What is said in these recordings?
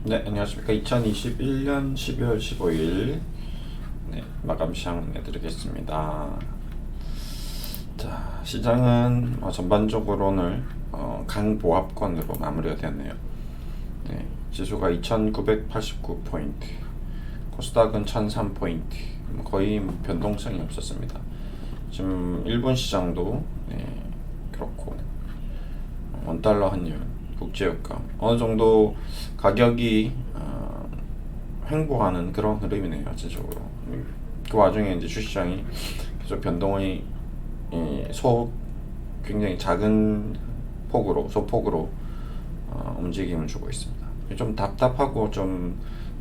네, 안녕하십니까. 2021년 12월 15일 마감 시황 내드리겠습니다. 자, 시장은 전반적으로 오늘 강보합권으로 마무리가 되었네요. 네, 지수가 2989포인트, 코스닥은 1003포인트, 거의 변동성이 없었습니다. 지금 일본 시장도 그렇고 원달러 환율, 국제유가 어느 정도 가격이 횡보하는 그런 흐름이네요, 전체적으로. 그 와중에 이제 주시장이 계속 변동의 굉장히 작은 폭으로 소폭으로 움직임을 주고 있습니다. 좀 답답하고 좀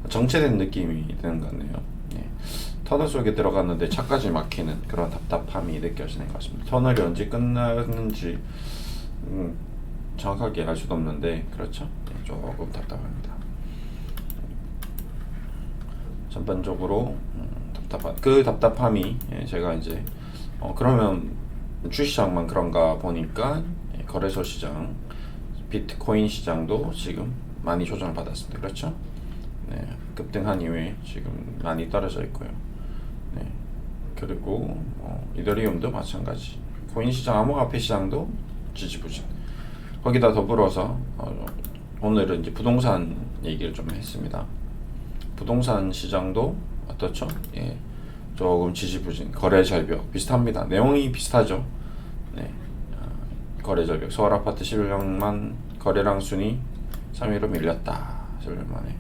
정체된 느낌이 드는 것 같네요. 터널 속에 들어갔는데 차까지 막히는 그런 답답함이 느껴지는 것 같습니다. 터널이 언제 끝나는지 정확하게 알 수도 없는데 그렇죠? 조금 답답합니다. 전반적으로 답답한 그 답답함이 제가 이제 그러면 주시장만 그런가 보니까 거래소 시장, 비트코인 시장도 지금 많이 조정을 받았습니다. 그렇죠? 네, 급등한 이후에 지금 많이 떨어져 있고요. 네, 그리고 이더리움도 마찬가지. 코인 시장, 암호화폐 시장도 지지부진. 거기다 더불어서 오늘은 이제 부동산 얘기를 좀 했습니다. 부동산 시장도 어떻죠? 조금 지지부진, 거래 절벽 비슷합니다. 내용이 비슷하죠. 네, 거래 절벽. 서울 아파트 11년만 거래량 순위 3위로 밀렸다. 11년 만에.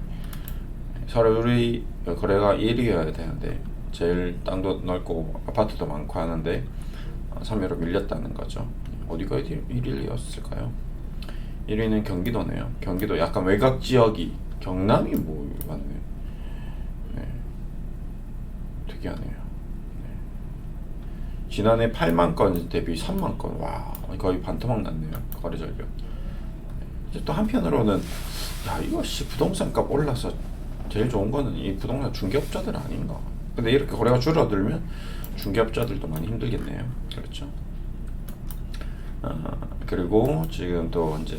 서울이 거래가 1위여야 되는데 제일 땅도 넓고 아파트도 많고 하는데 3위로 밀렸다는 거죠. 어디가 1위였을까요? 1위는 경기도네요. 경기도 약간 외곽 지역이 경남이 뭐 맞네요. 네, 특이하네요. 네. 지난해 8만 건 대비 3만 건, 와 거의 반토막 났네요. 거래 절벽. 이제 또 한편으로는 이거 부동산값 올라서 제일 좋은 거는 이 부동산 중개업자들 아닌가. 근데 이렇게 거래가 줄어들면 중개업자들도 많이 힘들겠네요. 그렇죠? 그리고 지금 또 이제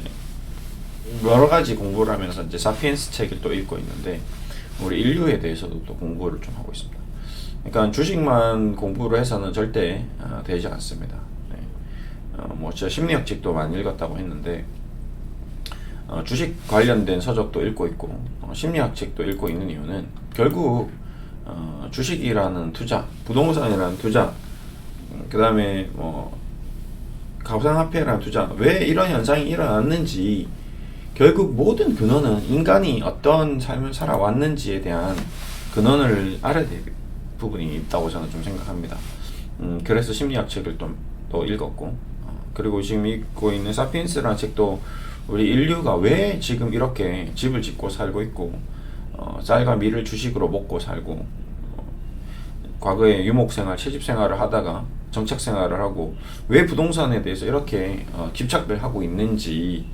여러 가지 공부를 하면서 이제 사피엔스 책을 또 읽고 있는데 우리 인류에 대해서도 또 공부를 좀 하고 있습니다. 그러니까 주식만 공부를 해서는 절대 되지 않습니다. 네. 뭐 제가 심리학 책도 많이 읽었다고 했는데 주식 관련된 서적도 읽고 있고 심리학 책도 읽고 있는 이유는 결국 주식이라는 투자, 부동산이라는 투자, 그 다음에 뭐 가상화폐라는 투자, 왜 이런 현상이 일어났는지 결국 모든 근원은 인간이 어떤 삶을 살아왔는지에 대한 근원을 알아야 될 부분이 있다고 저는 좀 생각합니다. 그래서 심리학 책을 또 읽었고 그리고 지금 읽고 있는 사피엔스라는 책도 우리 인류가 왜 지금 이렇게 집을 짓고 살고 있고 쌀과 밀을 주식으로 먹고 살고 과거에 유목생활, 채집생활을 하다가 정착생활을 하고 왜 부동산에 대해서 이렇게 집착을 하고 있는지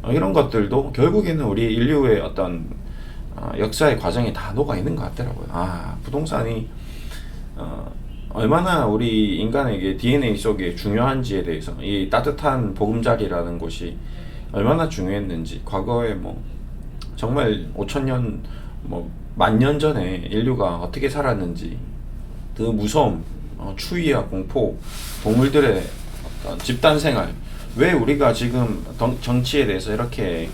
이런 것들도 결국에는 우리 인류의 어떤 역사의 과정에 다 녹아 있는 것 같더라고요. 부동산이 얼마나 우리 인간에게 DNA 속에 중요한지에 대해서 이 따뜻한 보금자리라는 곳이 얼마나 중요했는지 과거에 뭐 정말 5천년 뭐 만 년 전에 인류가 어떻게 살았는지 그 무서움, 추위와 공포, 동물들의 어떤 집단 생활, 왜 우리가 지금 정치에 대해서 이렇게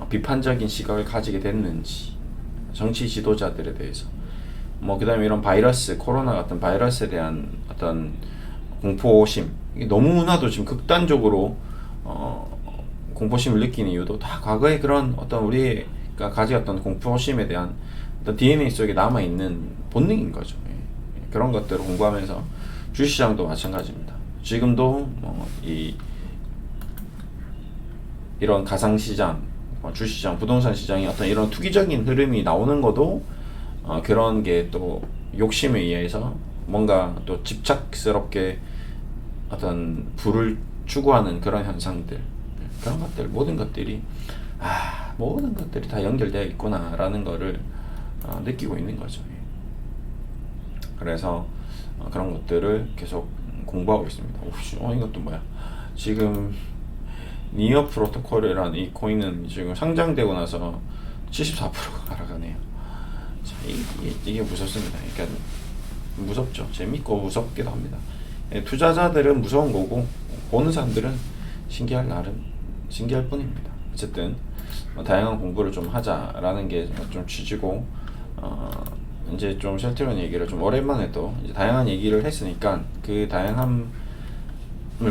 비판적인 시각을 가지게 됐는지, 정치 지도자들에 대해서 뭐 그다음에 이런 바이러스, 코로나 같은 바이러스에 대한 어떤 공포심, 이게 너무나도 지금 극단적으로 공포심을 느끼는 이유도 다 과거의 그런 어떤 우리가 가졌던 공포심에 대한 어떤 DNA 속에 남아있는 본능인 거죠. 그런 것들을 공부하면서 주식시장도 마찬가지입니다. 지금도 이런 가상시장, 주식시장, 부동산 시장이 어떤 이런 투기적인 흐름이 나오는 것도 그런 게 또 욕심에 의해서 뭔가 또 집착스럽게 어떤 부를 추구하는 그런 현상들, 그런 것들, 모든 것들이 다 연결되어 있구나라는 거를 느끼고 있는 거죠. 그래서 그런 것들을 계속 공부하고 있습니다. 이것도 뭐야? 지금 니어 프로토콜이라는 이 코인은 지금 상장되고 나서 74%가 알아가네요. 자, 이게 무섭습니다. 그러니까 무섭죠. 재밌고 무섭기도 합니다. 예, 투자자들은 무서운 거고 보는 사람들은 신기할 뿐입니다. 어쨌든 다양한 공부를 좀 하자라는 게 좀 취지고, 이제 좀 셀트리온 얘기를 좀 오랜만에 또 이제 다양한 얘기를 했으니까 그 다양함을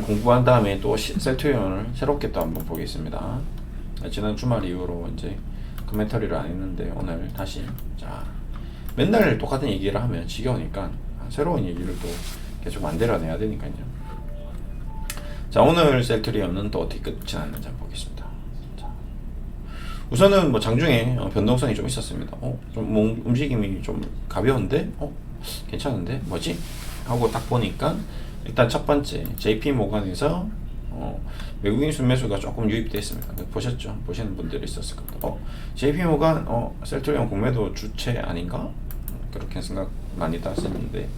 공부한 다음에 또 셀트리온을 새롭게 또 한번 보겠습니다. 지난 주말 이후로 이제 코멘터리를 안 했는데 오늘 다시, 자, 맨날 똑같은 얘기를 하면 지겨우니까 새로운 얘기를 또 계속 만들어내야 되니까요. 자, 오늘 셀트리온은 또 어떻게 끝이 났는지 한번 보겠습니다. 자, 우선은 뭐 장중에 변동성이 좀 있었습니다. 좀 움직임이 좀 가벼운데, 괜찮은데 뭐지? 하고 딱 보니까 일단 첫 번째 JP 모건에서 외국인 순매수가 조금 유입됐습니다. 보셨죠? 보시는 분들이 있었을 겁니다. JP 모건 셀트리온 공매도 주체 아닌가? 그렇게 생각 많이 하시는데,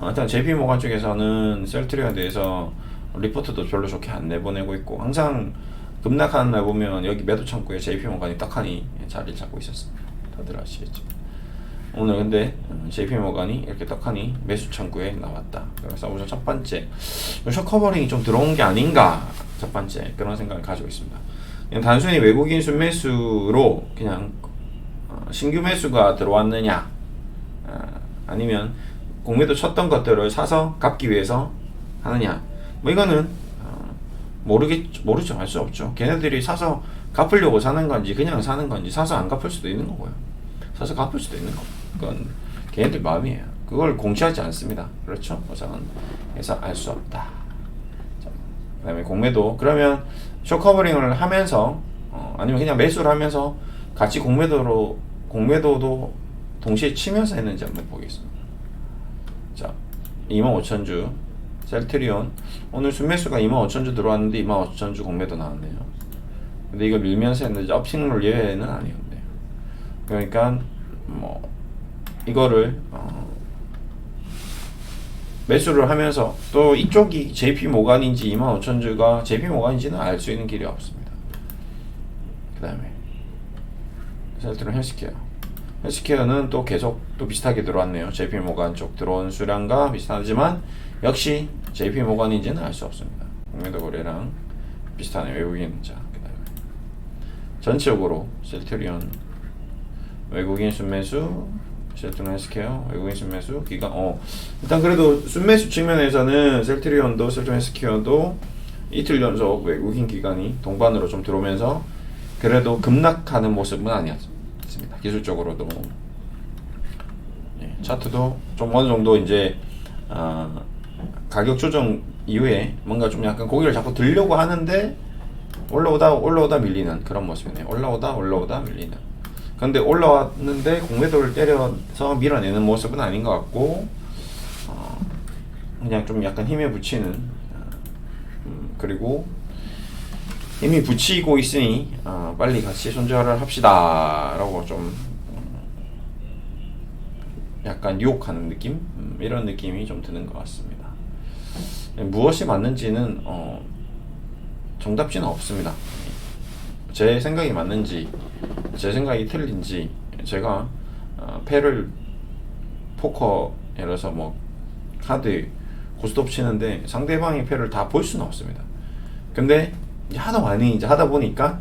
일단 JP 모건 쪽에서는 셀트리온에 대해서 리포트도 별로 좋게 안 내보내고 있고, 항상 급락하는 날 보면 여기 매도 창구에 JP 모건이 떡하니 자리를 잡고 있었습니다. 다들 아시겠죠? 오늘 근데 JP 모건이 이렇게 떡하니 매수 창구에 나왔다. 그래서 우선 첫 번째, 숏 커버링이 좀 들어온 게 아닌가, 첫 번째 그런 생각을 가지고 있습니다. 그냥 단순히 외국인 순매수로 그냥 신규 매수가 들어왔느냐, 아니면 공매도 쳤던 것들을 사서 갚기 위해서 하느냐, 뭐 이거는 모르죠. 알 수 없죠. 걔네들이 사서 갚으려고 사는 건지 그냥 사는 건지, 사서 안 갚을 수도 있는 거고요, 사서 갚을 수도 있는 거고, 그건 걔네들 마음이에요. 그걸 공시하지 않습니다. 그렇죠? 우선은 그래서 알 수 없다. 그 다음에 공매도, 그러면 숏커버링을 하면서 아니면 그냥 매수를 하면서 같이 공매도도 동시에 치면서 했는지 한번 보겠습니다. 자, 25,000주 셀트리온 오늘 순매수가 25,000주 들어왔는데 25,000주 공매도 나왔네요. 근데 이거 밀면서 했는지 업싱룰 예외는 아니었네요. 그러니까 뭐 이거를 매수를 하면서 또 이쪽이 JP 모건인지 25,000주가 JP 모건인지는 알 수 있는 길이 없습니다. 그 다음에 셀트리온 헬스케어는 또 계속 또 비슷하게 들어왔네요. JP 모건 쪽 들어온 수량과 비슷하지만 역시 JP 모건인지는 알 수 없습니다. 공매도 거래랑 비슷하네요. 외국인. 자, 그다음에 전체적으로 셀트리온 외국인 순매수, 셀트리온 헬스케어 외국인 순매수 기간. 일단 그래도 순매수 측면에서는 셀트리온 헬스케어도 이틀 연속 외국인 기관이 동반으로 좀 들어오면서 그래도 급락하는 모습은 아니었습니다. 기술적으로도 차트도 좀 어느 정도 이제 가격 조정 이후에 뭔가 좀 약간 고개를 자꾸 들려고 하는데 올라오다 밀리는 그런 모습이네요. 올라오다 밀리는. 근데 올라왔는데 공매도를 때려서 밀어내는 모습은 아닌 것 같고, 그냥 좀 약간 힘에 붙이는, 그리고 힘이 붙이고 있으니 빨리 같이 손절을 합시다 라고 좀 약간 유혹하는 느낌? 이런 느낌이 좀 드는 것 같습니다. 무엇이 맞는지는 정답지는 없습니다. 제 생각이 맞는지 제 생각이 틀린지, 제가 패를 포커 예를 들어서 뭐 카드 고스톱 치는데 상대방의 패를 다 볼 수는 없습니다. 근데 이제 하도 많이 이제 하다 보니까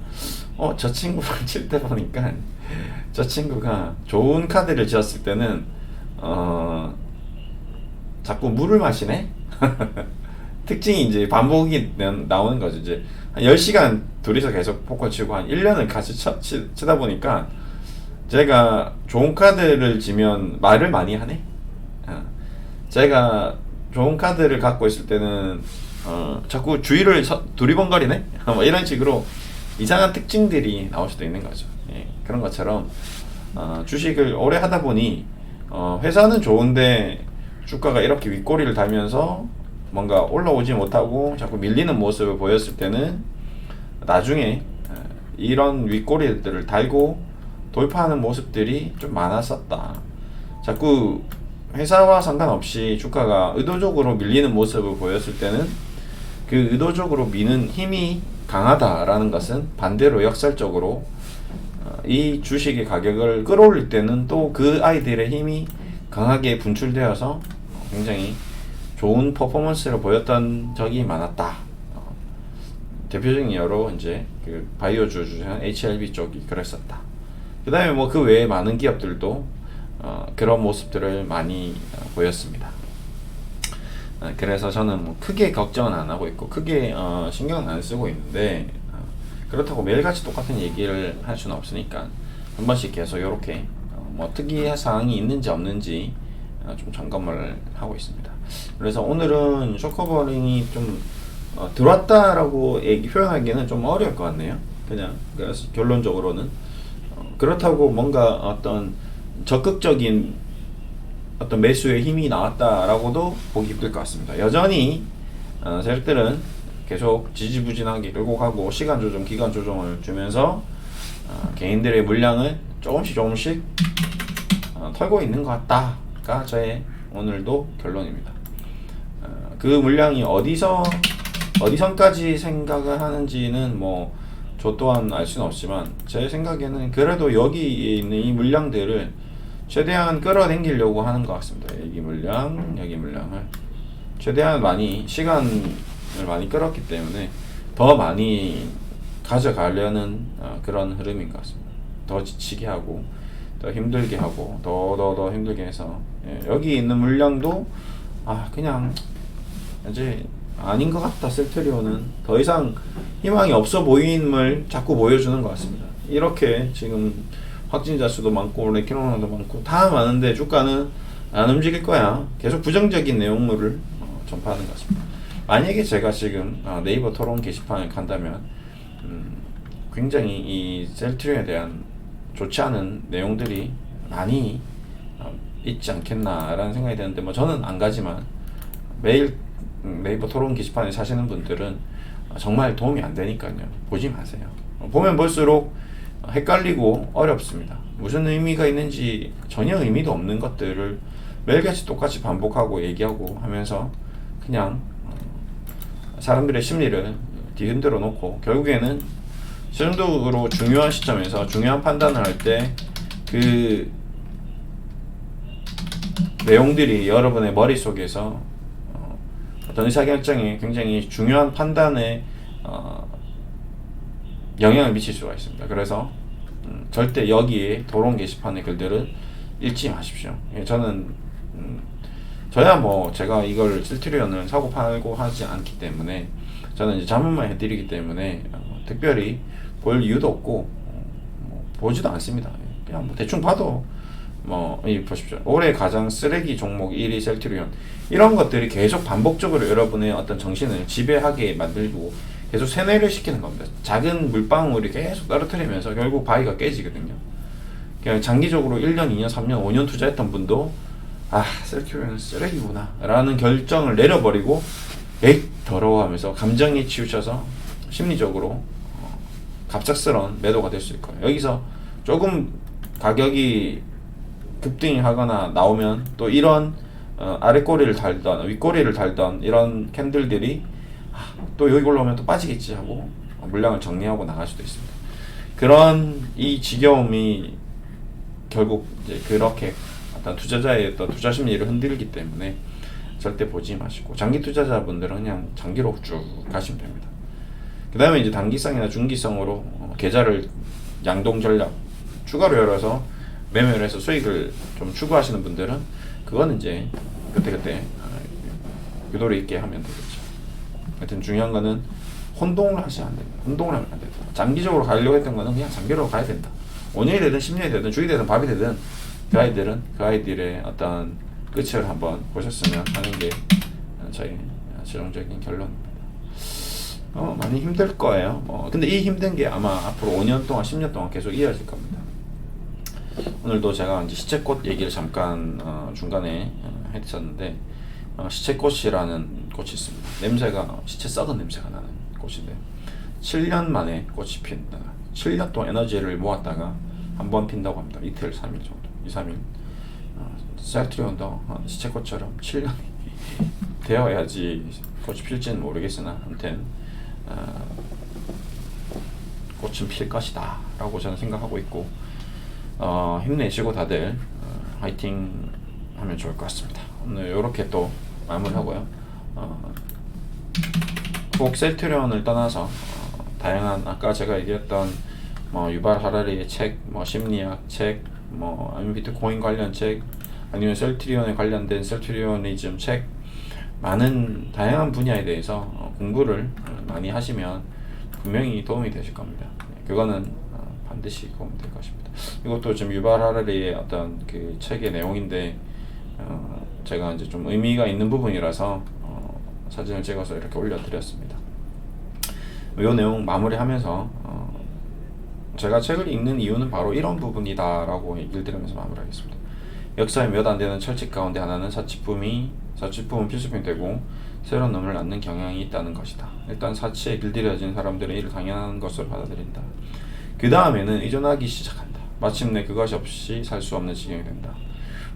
저 친구랑 칠 때 보니까 저 친구가 좋은 카드를 지었을 때는 자꾸 물을 마시네. 특징이 이제 반복이 나오는 거죠. 이제 한 10시간 둘이서 계속 포커 치고 한 1년을 같이 치다 보니까 제가 좋은 카드를 지면 말을 많이 하네. 제가 좋은 카드를 갖고 있을 때는 자꾸 주위를 두리번거리네. 뭐 이런 식으로 이상한 특징들이 나올 수도 있는 거죠. 예, 그런 것처럼 주식을 오래 하다 보니 회사는 좋은데 주가가 이렇게 윗꼬리를 달면서 뭔가 올라오지 못하고 자꾸 밀리는 모습을 보였을 때는 나중에 이런 윗꼬리들을 달고 돌파하는 모습들이 좀 많았었다. 자꾸 회사와 상관없이 주가가 의도적으로 밀리는 모습을 보였을 때는 그 의도적으로 미는 힘이 강하다라는 것은 반대로 역설적으로 이 주식의 가격을 끌어올릴 때는 또 그 아이들의 힘이 강하게 분출되어서 굉장히 좋은 퍼포먼스를 보였던 적이 많았다. 대표적인 예로 이제 그 바이오주 중에 HLB 쪽이 그랬었다. 그 다음에 뭐 그 외에 많은 기업들도 그런 모습들을 많이 보였습니다. 그래서 저는 뭐 크게 걱정은 안 하고 있고 크게 신경은 안 쓰고 있는데 그렇다고 매일같이 똑같은 얘기를 할 수는 없으니까 한 번씩 계속 이렇게 뭐 특이한 사항이 있는지 없는지 좀 점검을 하고 있습니다. 그래서 오늘은 쇼커버링이 좀 들어왔다라고 표현하기에는 좀 어려울 것 같네요. 그냥 그래서 결론적으로는 그렇다고 뭔가 어떤 적극적인 어떤 매수의 힘이 나왔다라고도 보기 힘들 것 같습니다. 여전히 세력들은 계속 지지부진하게 끌고 가고 시간 조정, 기간 조정을 주면서 개인들의 물량을 조금씩 털고 있는 것 같다가 저의 오늘도 결론입니다. 그 물량이 어디선까지 생각을 하는지는 뭐 저 또한 알 수는 없지만 제 생각에는 그래도 여기 있는 이 물량들을 최대한 끌어당기려고 하는 것 같습니다. 여기 물량을 최대한 많이 시간을 많이 끌었기 때문에 더 많이 가져가려는 그런 흐름인 것 같습니다. 더 지치게 하고 더 힘들게 하고 더 힘들게 해서 여기 있는 물량도 그냥 이제 아닌 것 같다. 셀트리온은 더 이상 희망이 없어 보임을 자꾸 보여주는 것 같습니다. 이렇게 지금 확진자 수도 많고 레키노랑도 많고 다 많은데 주가는 안 움직일 거야. 계속 부정적인 내용물을 전파하는 것 같습니다. 만약에 제가 지금 네이버 토론 게시판을 간다면 굉장히 이 셀트리온에 대한 좋지 않은 내용들이 많이 있지 않겠나라는 생각이 드는데 뭐 저는 안 가지만 매일 네이버 토론 게시판에 사시는 분들은 정말 도움이 안 되니까요. 보지 마세요. 보면 볼수록 헷갈리고 어렵습니다. 무슨 의미가 있는지 전혀 의미도 없는 것들을 매일같이 똑같이 반복하고 얘기하고 하면서 그냥 사람들의 심리를 뒤흔들어 놓고 결국에는 정도로 중요한 시점에서 중요한 판단을 할 때 그 내용들이 여러분의 머릿속에서 어떤 의사결정에 굉장히 중요한 판단에 영향을 미칠 수가 있습니다. 그래서 절대 여기에 토론 게시판의 글들을 읽지 마십시오. 저는 저야 뭐 제가 이걸 셀트리온을 사고 팔고 하지 않기 때문에 저는 이제 자문만 해드리기 때문에 특별히 볼 이유도 없고 보지도 않습니다. 그냥 뭐 대충 봐도 보십시오. 올해 가장 쓰레기 종목 1위 셀트리온 이런 것들이 계속 반복적으로 여러분의 어떤 정신을 지배하게 만들고 계속 세뇌를 시키는 겁니다. 작은 물방울이 계속 떨어뜨리면서 결국 바위가 깨지거든요. 그냥 장기적으로 1년, 2년, 3년, 5년 투자했던 분도 셀트리온은 쓰레기구나 라는 결정을 내려버리고 더러워하면서 감정에 치우쳐서 심리적으로 갑작스러운 매도가 될 수 있을 거예요. 여기서 조금 가격이 급등이 하거나 나오면 또 이런 아래꼬리를 달던 윗꼬리를 달던 이런 캔들들이 또 여기 올라오면 또 빠지겠지 하고 물량을 정리하고 나갈 수도 있습니다. 그런 이 지겨움이 결국 이제 그렇게 어떤 투자자의 어떤 투자 심리를 흔들기 때문에 절대 보지 마시고 장기 투자자분들은 그냥 장기로 쭉 가시면 됩니다. 그 다음에 이제 단기성이나 중기성으로 계좌를 양동 전략 추가로 열어서 매매를 해서 수익을 좀 추구하시는 분들은 그거는 이제 그때 유도리 있게 하면 되겠죠. 하여튼 중요한 거는 혼동을 하시면 안 됩니다. 혼동을 하면 안 된다. 장기적으로 가려고 했던 거는 그냥 장기로 가야 된다. 5년이 되든 10년이 되든 주이 되든 밥이 되든 그 아이들의 어떤 끝을 한번 보셨으면 하는 게 저희 최종적인 결론입니다. 많이 힘들 거예요. 근데 이 힘든 게 아마 앞으로 5년 동안 10년 동안 계속 이어질 겁니다. 오늘도 제가 이제 시체꽃 얘기를 잠깐 중간에 했었는데 시체꽃이라는 꽃이 있습니다. 냄새가 시체 썩은 냄새가 나는 꽃인데 7년 만에 꽃이 핀다. 7년 동안 에너지를 모았다가 한번 핀다고 합니다. 이틀, 3일 정도, 2, 3일. 셀트리온도 시체꽃처럼 7년이 되어야지 꽃이 필지는 모르겠으나 아무튼 꽃은 필 것이다 라고 저는 생각하고 있고, 힘내시고 다들 화이팅 하면 좋을 것 같습니다. 오늘 이렇게 또 마무리하고요. 꼭 셀트리온을 떠나서 다양한 아까 제가 얘기했던 유발 하라리의 책, 심리학 책, 아니면 비트코인 관련 책, 아니면 셀트리온에 관련된 셀트리오니즘 책, 많은 다양한 분야에 대해서 공부를 많이 하시면 분명히 도움이 되실 겁니다. 그거는 반드시 도움이 될 것입니다. 이것도 좀 유발 하라리의 어떤 그 책의 내용인데, 제가 이제 좀 의미가 있는 부분이라서 사진을 찍어서 이렇게 올려드렸습니다. 이 내용 마무리하면서 제가 책을 읽는 이유는 바로 이런 부분이다 라고 얘기를 드리면서 마무리하겠습니다. 역사에 몇 안 되는 철칙 가운데 하나는 사치품은 필수품이 되고 새로운 놈을 낳는 경향이 있다는 것이다. 일단 사치에 길들여진 사람들은 이를 당연한 것으로 받아들인다. 그 다음에는 의존하기 시작한다. 마침내 그것이 없이 살 수 없는 지경이 된다.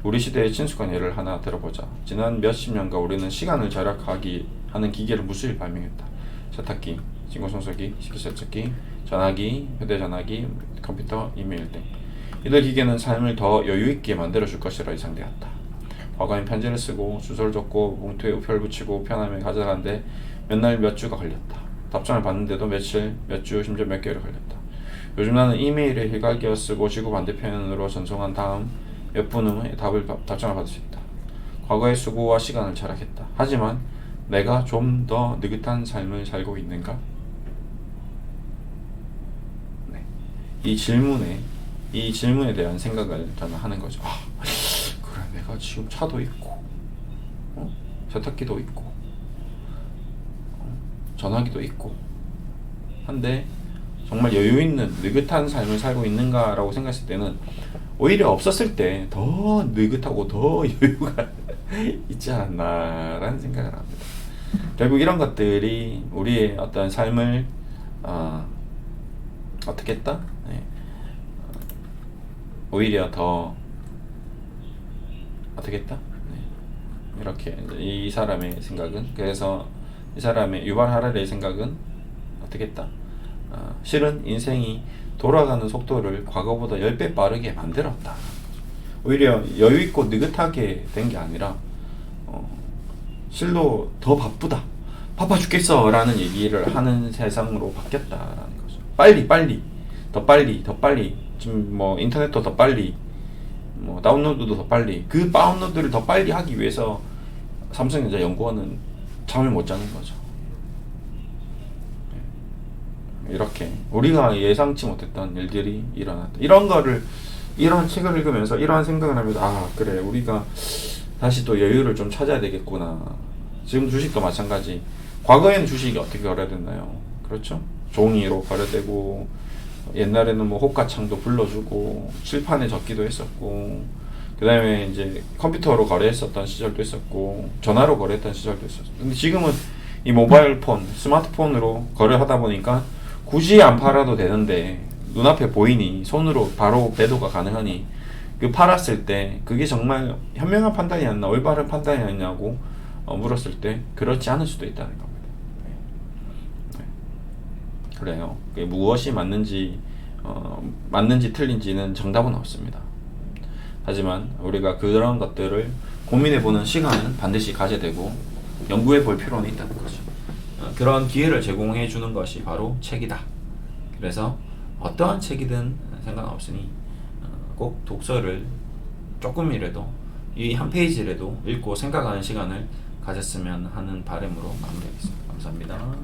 우리 시대의 친숙한 예를 하나 들어보자. 지난 몇십 년간 우리는 시간을 절약하기 하는 기계를 무수히 발명했다. 세탁기, 진공청소기, 식기세척기, 전화기, 휴대전화기, 컴퓨터, 이메일 등. 이들 기계는 삶을 더 여유있게 만들어줄 것이라 예상되었다. 과거엔 편지를 쓰고 주소를 적고 봉투에 우표를 붙이고 편함에 가져가는데 몇 날 몇 주가 걸렸다. 답장을 받는데도 며칠, 몇 주, 심지어 몇 개월이 걸렸다. 요즘 나는 이메일에 일괄기어 쓰고 지구 반대편으로 전송한 다음 몇 분 후에 답장을 받을 수 있다. 과거의 수고와 시간을 절약했다. 하지만 내가 좀 더 느긋한 삶을 살고 있는가? 네. 이 질문에 대한 생각을 저는 하는 거죠. 그래, 내가 지금 차도 있고, 세탁기도 있고, 전화기도 있고, 한데 정말 여유 있는 느긋한 삶을 살고 있는가라고 생각했을 때는 오히려 없었을 때 더 느긋하고 더 여유가 있지 않았나라는 생각을 합니다. 결국 이런 것들이 우리의 어떤 삶을 어떻게 했다? 네. 오히려 더 어떻게 했다? 네. 이렇게 이 사람의 생각은, 그래서 이 사람의 유발 하라리의 생각은 어떻게 했다? 실은 인생이 돌아가는 속도를 과거보다 10배 빠르게 만들었다. 오히려 여유있고 느긋하게 된 게 아니라 실로 더 바빠 죽겠어 라는 얘기를 하는 세상으로 바뀌었다라는 거죠. 더 빨리 지금 인터넷도 더 빨리, 다운로드도 더 빨리, 그 다운로드를 더 빨리 하기 위해서 삼성전자 연구원은 잠을 못 자는 거죠. 이렇게 우리가 예상치 못했던 일들이 일어났다. 이런 책을 읽으면서 이러한 생각을 하면서 그래, 우리가 다시 또 여유를 좀 찾아야 되겠구나. 지금 주식도 마찬가지. 과거에는 주식이 어떻게 거래됐나요? 그렇죠? 종이로 거래되고, 옛날에는 호가창도 불러주고 칠판에 적기도 했었고, 그 다음에 이제 컴퓨터로 거래했었던 시절도 있었고, 전화로 거래했던 시절도 있었고. 근데 지금은 이 모바일 폰, 스마트폰으로 거래하다 보니까 굳이 안 팔아도 되는데 눈앞에 보이니 손으로 바로 배도가 가능하니, 그 팔았을 때 그게 정말 현명한 판단이었나 올바른 판단이었냐고 물었을 때 그렇지 않을 수도 있다는 겁니다. 네. 그래요. 무엇이 맞는지 틀린지는 정답은 없습니다. 하지만 우리가 그런 것들을 고민해보는 시간은 반드시 가져야 되고 연구해볼 필요는 있다는 거죠. 그런 기회를 제공해 주는 것이 바로 책이다. 그래서 어떠한 책이든 상관없으니 꼭 독서를 조금이라도, 이 한 페이지라도 읽고 생각하는 시간을 가졌으면 하는 바람으로 마무리하겠습니다. 감사합니다.